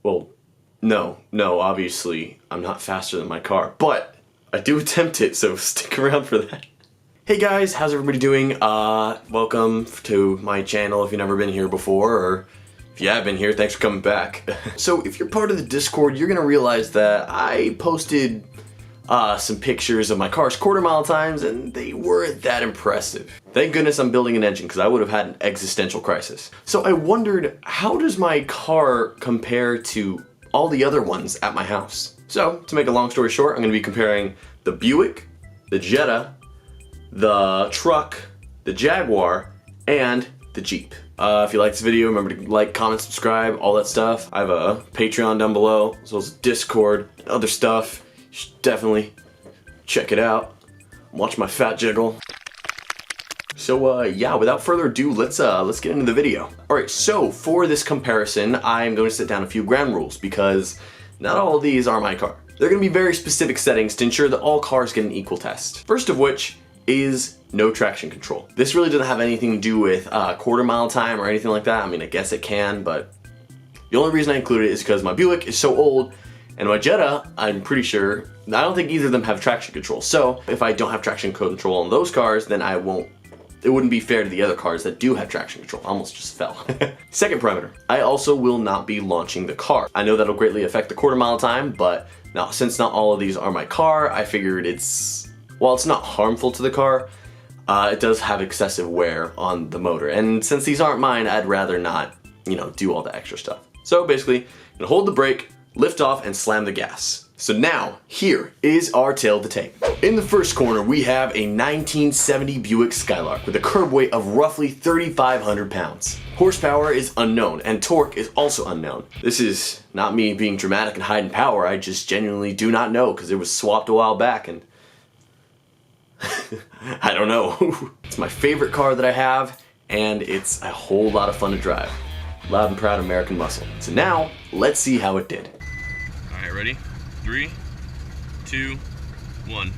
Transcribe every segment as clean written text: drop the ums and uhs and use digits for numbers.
Well, no, obviously I'm not faster than my car, but I do attempt it, so stick around for that. Hey guys, how's everybody doing? Welcome to my channel if you've never been here before, or if you have been here, thanks for coming back. So if you're part of the Discord, you're gonna realize that I posted some pictures of my car's quarter-mile times, and they weren't that impressive. Thank goodness I'm building an engine, because I would have had an existential crisis. So I wondered, how does my car compare to all the other ones at my house? So, to make a long story short, I'm going to be comparing the Buick, the Jetta, the truck, the Jaguar, and the Jeep. If you like this video, remember to like, comment, subscribe, all that stuff. I have a Patreon down below, as well as Discord, and other stuff. You should definitely check it out. Watch my fat jiggle. So yeah, without further ado, let's get into the video. Alright, so for this comparison, I'm going to set down a few ground rules, because not all of these are my car. There are going to be very specific settings to ensure that all cars get an equal test. First of which is no traction control. This really doesn't have anything to do with quarter-mile time or anything like that. I mean, I guess it can, but the only reason I included it is because my Buick is so old, and my Jetta, I'm pretty sure, I don't think either of them have traction control. So if I don't have traction control on those cars, then it wouldn't be fair to the other cars that do have traction control. I almost just fell. Second parameter, I also will not be launching the car. I know that'll greatly affect the quarter-mile time, but now since not all of these are my car, I figured while it's not harmful to the car, it does have excessive wear on the motor. And since these aren't mine, I'd rather not, do all the extra stuff. So basically, I'm gonna hold the brake, lift off, and slam the gas. So now, here is our tale of the tape. In the first corner, we have a 1970 Buick Skylark with a curb weight of roughly 3,500 pounds. Horsepower is unknown, and torque is also unknown. This is not me being dramatic and hiding power, I just genuinely do not know, because it was swapped a while back, and I don't know. It's my favorite car that I have, and it's a whole lot of fun to drive. Loud and proud American muscle. So now, let's see how it did. Alright, ready? 3, 2, 1.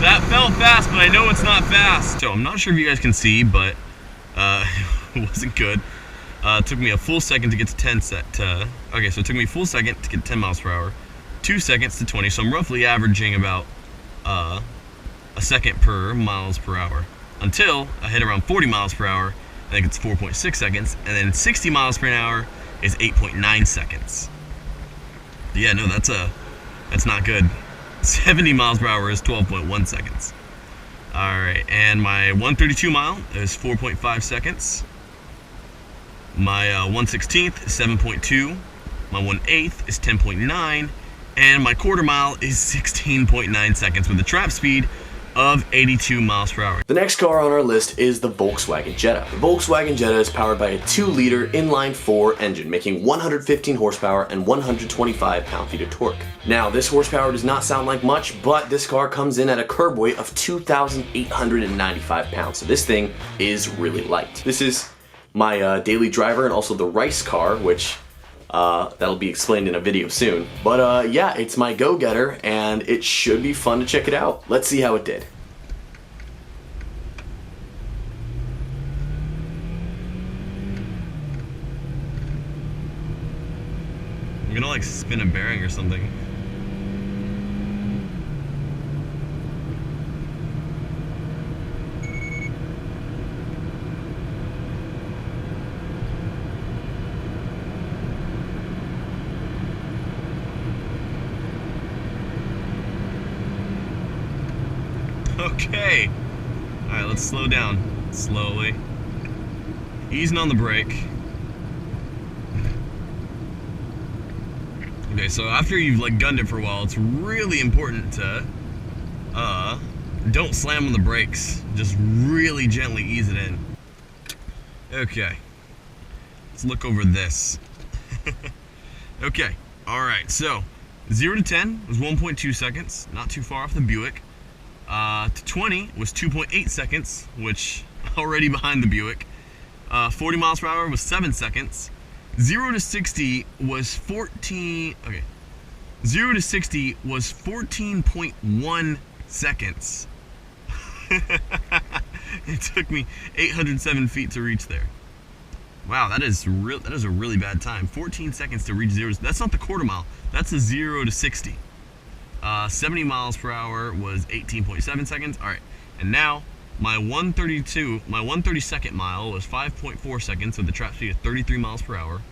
That felt fast, but I know it's not fast. So I'm not sure if you guys can see, but it wasn't good. It took me a full second to get to 10 okay, so it took me a full second to get 10 miles per hour, 2 seconds to 20, so I'm roughly averaging about a second per miles per hour until I hit around 40 miles per hour. I think it's 4.6 seconds, and then 60 miles per hour is 8.9 seconds. Yeah, no, that's not good. 70 miles per hour is 12.1 seconds. Alright, and my 132 mile is 4.5 seconds. My 1/16th is 7.2. My 1/8 is 10.9. And my quarter mile is 16.9 seconds with a trap speed of 82 miles per hour. The next car on our list is the Volkswagen Jetta. The Volkswagen Jetta is powered by a 2-liter inline-4 engine, making 115 horsepower and 125 pound-feet of torque. Now, this horsepower does not sound like much, but this car comes in at a curb weight of 2,895 pounds, so this thing is really light. This is my daily driver and also the race car, which that'll be explained in a video soon. But yeah, it's my go-getter, and it should be fun to check it out. Let's see how it did. I'm gonna like spin a bearing or something. Okay. Alright, let's slow down slowly. Easing on the brake. Okay, so after you've like gunned it for a while, it's really important to don't slam on the brakes. Just really gently ease it in. Okay. Let's look over this. Okay. Alright, so 0 to 10 was 1.2 seconds. Not too far off the Buick. To 20 was 2.8 seconds, which already behind the Buick. 40 miles per hour was 7 seconds. 0 to 60 was 0 to 60 was 14.1 seconds. It took me 807 feet to reach there. Wow, that is a really bad time. 14 seconds to reach 0. That's not the quarter mile. That's a 0 to 60. 70 miles per hour was 18.7 seconds. All right, and now my 132nd mile was 5.4 seconds with a trap speed of 33 miles per hour.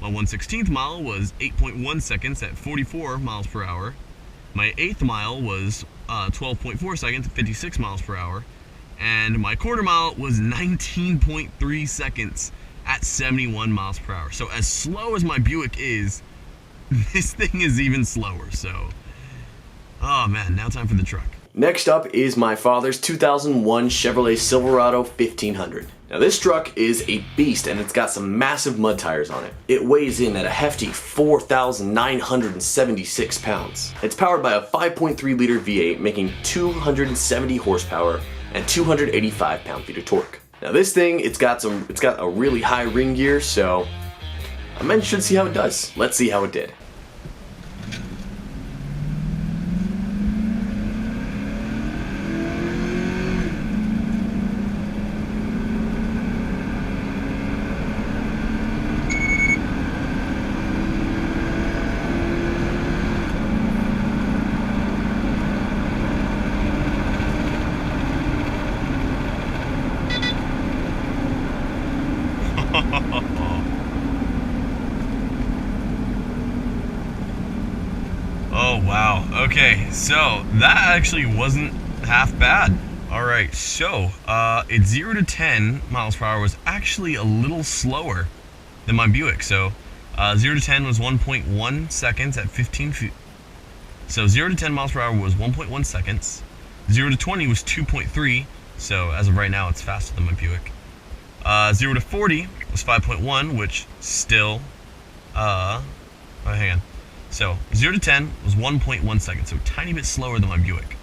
My 1/16th mile was 8.1 seconds at 44 miles per hour. My 8th mile was 12.4 seconds at 56 miles per hour. And my quarter mile was 19.3 seconds at 71 miles per hour. So as slow as my Buick is, this thing is even slower. So, oh man, now time for the truck. Next up is my father's 2001 Chevrolet Silverado 1500. Now this truck is a beast and it's got some massive mud tires on it. It weighs in at a hefty 4,976 pounds. It's powered by a 5.3 liter V8 making 270 horsepower and 285 pound-feet of torque. Now this thing, it's got a really high ring gear, so I should see how it does. Let's see how it did. Oh wow, okay, so that actually wasn't half bad. Alright, so it's 0 to 10 miles per hour was actually a little slower than my Buick. So 0 to 10 was 1.1 seconds at 15 feet. So 0 to 10 miles per hour was 1.1 seconds. 0 to 20 was 2.3, so as of right now it's faster than my Buick. 0 to 40 was 5.1, which still, hang on. So 0 to 10 was 1.1 seconds, so a tiny bit slower than my Buick.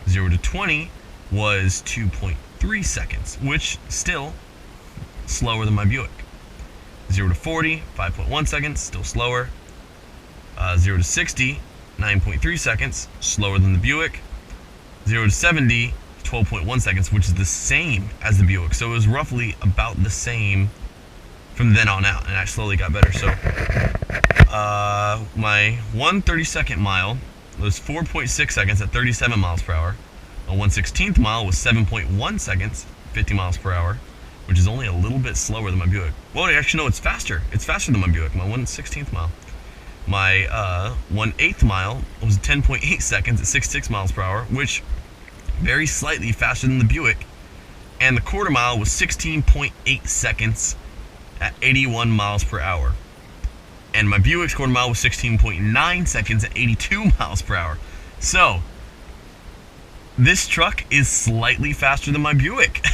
0 to 20 was 2.3 seconds, which still slower than my Buick. 0 to 40, 5.1 seconds, still slower. 0 to 60, 9.3 seconds, slower than the Buick. 0 to 70, 12.1 seconds, which is the same as the Buick. So it was roughly about the same from then on out, and I slowly got better. So my 1/32nd mile was 4.6 seconds at 37 miles per hour. My 1/16th mile was 7.1 seconds, 50 miles per hour, which is only a little bit slower than my Buick. Well, actually, no, it's faster. It's faster than my Buick, my 1/16th mile. My 1/8th mile was 10.8 seconds at 66 miles per hour, which very slightly faster than the Buick. And the quarter mile was 16.8 seconds at 81 miles per hour. And my Buick's quarter mile was 16.9 seconds at 82 miles per hour. So, this truck is slightly faster than my Buick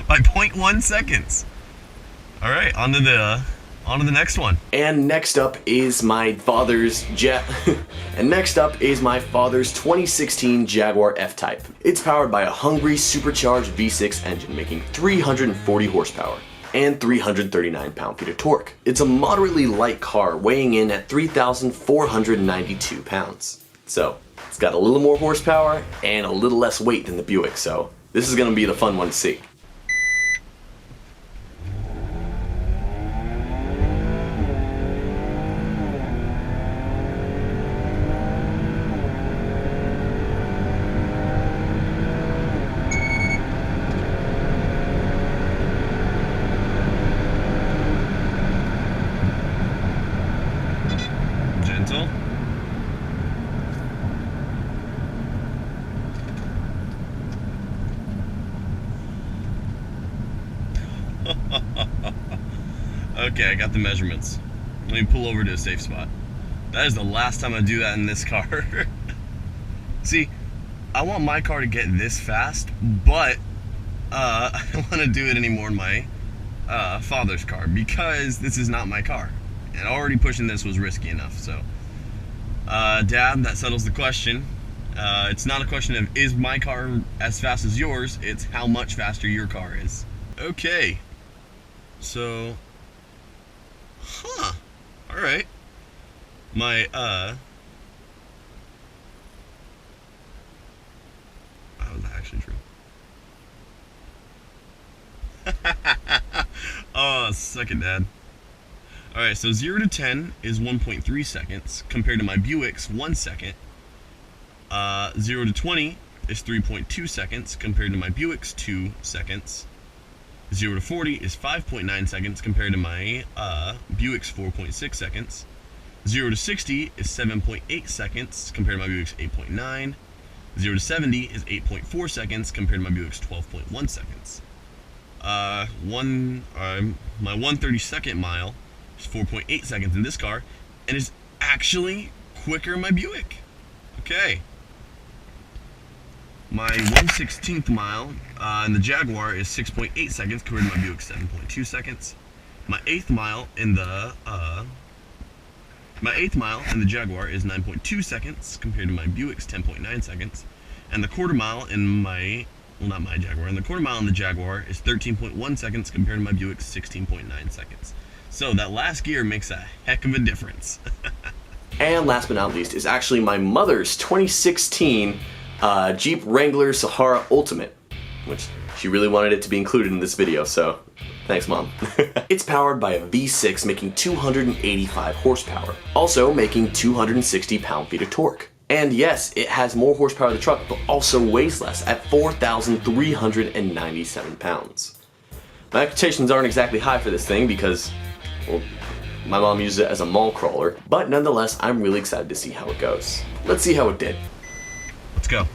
by 0.1 seconds. All right, on to the next one. And next up is my father's 2016 Jaguar F-Type. It's powered by a hungry supercharged V6 engine making 340 horsepower and 339 pound-feet of torque. It's a moderately light car weighing in at 3,492 pounds. So it's got a little more horsepower and a little less weight than the Buick, so this is gonna be the fun one to see. Gentle. Okay, I got the measurements. Let me pull over to a safe spot. That is the last time I do that in this car. See, I want my car to get this fast, but I don't want to do it anymore in my father's car because this is not my car. And already pushing this was risky enough, so. Dad, that settles the question. It's not a question of is my car as fast as yours, it's how much faster your car is. Okay. So, alright. My, oh, was that actually true? Oh, suck it, Dad. Alright, so 0 to 10 is 1.3 seconds, compared to my Buick's 1 second. 0 to 20 is 3.2 seconds, compared to my Buick's 2 seconds. 0 to 40 is 5.9 seconds, compared to my Buick's 4.6 seconds. 0 to 60 is 7.8 seconds, compared to my Buick's 8.9. 0 to 70 is 8.4 seconds, compared to my Buick's 12.1 seconds. My 132nd mile is 4.8 seconds in this car, and is actually quicker in my Buick. Okay. My 1/16th mile in the Jaguar is 6.8 seconds, compared to my Buick's 7.2 seconds. My 8th mile in the Jaguar is 9.2 seconds, compared to my Buick's 10.9 seconds. And the quarter mile in my, well, not my Jaguar, and the quarter mile in the Jaguar is 13.1 seconds, compared to my Buick's 16.9 seconds. So that last gear makes a heck of a difference. And last but not least is actually my mother's 2016 Jeep Wrangler Sahara Ultimate, which she really wanted it to be included in this video, so thanks, Mom. It's powered by a V6 making 285 horsepower, also making 260 pound-feet of torque. And yes, it has more horsepower than the truck, but also weighs less at 4,397 pounds. My expectations aren't exactly high for this thing because, well, my mom uses it as a mall crawler, but nonetheless, I'm really excited to see how it goes. Let's see how it did. Let's go.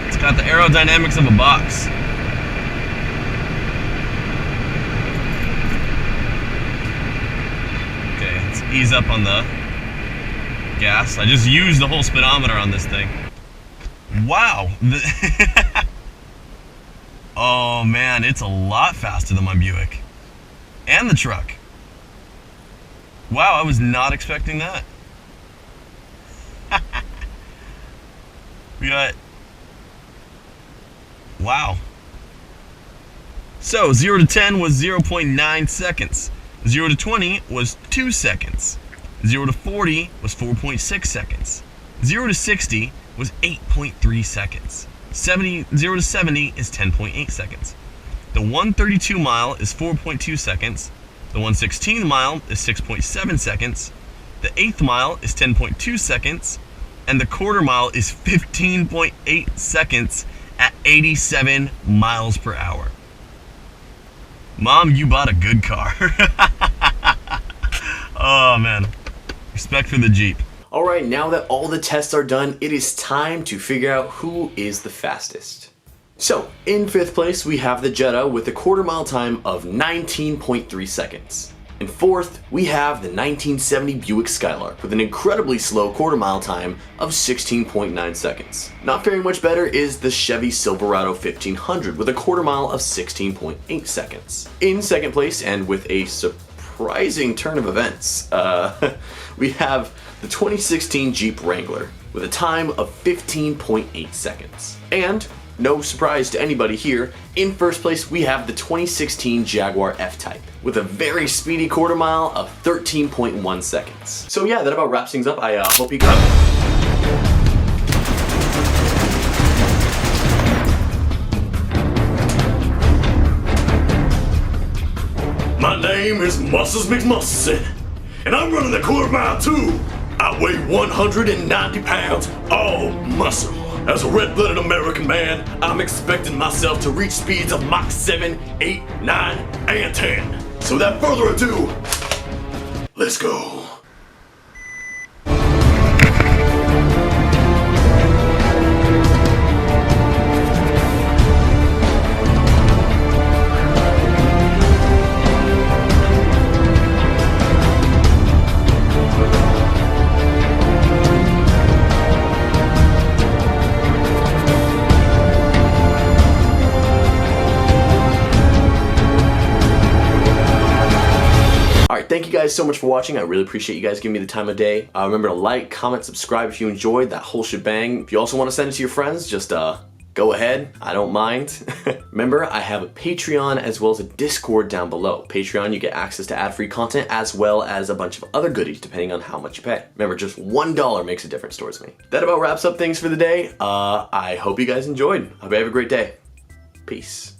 It's got the aerodynamics of a box. Okay, let's ease up on the gas. I just used the whole speedometer on this thing. Wow. Oh man, it's a lot faster than my Buick. And the truck. Wow, I was not expecting that. We got... Wow. So, 0 to 10 was 0.9 seconds. 0 to 20 was 2 seconds. 0 to 40 was 4.6 seconds. 0 to 60 was 8.3 seconds. 0 to 70 is 10.8 seconds. The 132 mile is 4.2 seconds. The 1/16 mile is 6.7 seconds. The 8th mile is 10.2 seconds. And the quarter mile is 15.8 seconds at 87 miles per hour. Mom, you bought a good car. Oh man. Respect for the Jeep. Alright, now that all the tests are done, it is time to figure out who is the fastest. So, in 5th place we have the Jetta with a quarter mile time of 19.3 seconds. In 4th, we have the 1970 Buick Skylark with an incredibly slow quarter mile time of 16.9 seconds. Not faring much better is the Chevy Silverado 1500 with a quarter mile of 16.8 seconds. In 2nd place, and with a surprising turn of events, we have the 2016 Jeep Wrangler with a time of 15.8 seconds. And, no surprise to anybody here, in 1st place we have the 2016 Jaguar FType with a very speedy quarter mile of 13.1 seconds. So yeah, that about wraps things up. I hope you guys... My name is Muscles McMuscleson, and I'm running the quarter mile too. I weigh 190 pounds, all muscle. As a red-blooded American man, I'm expecting myself to reach speeds of Mach 7, 8, 9, and 10. So without further ado, let's go. guys so much for watching. I really appreciate you guys giving me the time of day. Remember to like, comment, subscribe if you enjoyed that whole shebang. If you also want to send it to your friends, just go ahead, I don't mind. Remember, I have a Patreon as well as a Discord down below. Patreon, you get access to ad-free content as well as a bunch of other goodies depending on how much you pay. Remember, just $1 makes a difference towards me. That about wraps up things for the day. I hope you guys enjoyed. Hope you have a great day. Peace.